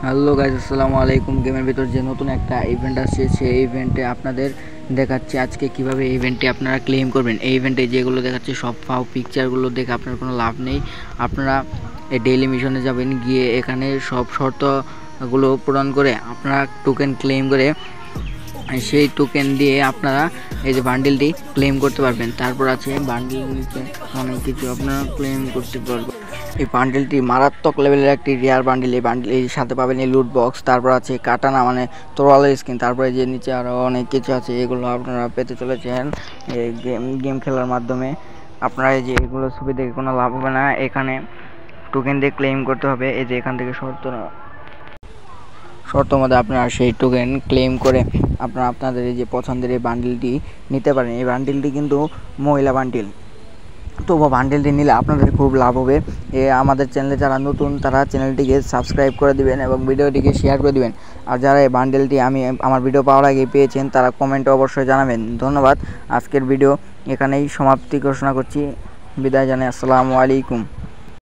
Hello guys, আসসালামু আলাইকুম। গেমের ভিতর যে নতুন একটা ইভেন্ট আসছে, সেই ইভেন্টে আপনাদের দেখাচ্ছি আজকে কিভাবে এই ইভেন্টে আপনারা ক্লেম করবেন। এই ইভেন্টে যেগুলো দেখাচ্ছে সব ফাও পিকচারগুলো দেখে আপনার কোনো লাভ নেই। আপনারা এই ডেইলি মিশনে যাবেন, গিয়ে এখানে সব শর্তগুলো পূরণ করে আপনারা টোকেন ক্লেম করে সেই টোকেন দিয়ে আপনারা এই যে বান্ডিলটি ক্লেম করতে পারবেন। তারপর আছে বান্ডিল নিচে অনেক কিছু আপনারা ক্লেম করতে পারবেন। এই বান্ডিলটি মারাত্মক লেভেলের একটি রেয়ার বান্ডিল। এই বান্ডিলের সাথে পাবেন এই লুট বক্স, তারপর আছে কাটানা মানে তরোয়ালের স্কিন, তারপরে যে নিচে আরও অনেক কিছু আছে। এগুলো আপনারা পেতে চলেছেন এই গেম খেলার মাধ্যমে। আপনারা এই যে এগুলো ছবি দেখে কোনো লাভ হবে না, এখানে টোকেন দিয়ে ক্লেম করতে হবে। এই যে এখান থেকে শর্ত মধ্যে আপনারা সেই টোকেন ক্লেম করে আপনারা আপনাদের এই যে পছন্দের এই বান্ডিলটি নিতে পারেন। এই বান্ডিলটি কিন্তু মহিলা বান্ডিল, তবুও বান্ডিলটি নিলে আপনাদের খুব লাভ হবে। আমাদের চ্যানেলে যারা নতুন তারা চ্যানেলটিকে সাবস্ক্রাইব করে দিবেন এবং ভিডিওটিকে শেয়ার করে দিবেন। আর যারা এই বান্ডিলটি আমার ভিডিও পাওয়ার আগে পেয়েছেন তারা কমেন্টে অবশ্যই জানাবেন। ধন্যবাদ। আজকের ভিডিও এখানেই সমাপ্তি ঘোষণা করছি। বিদায় জানাই। আসসালামু আলাইকুম।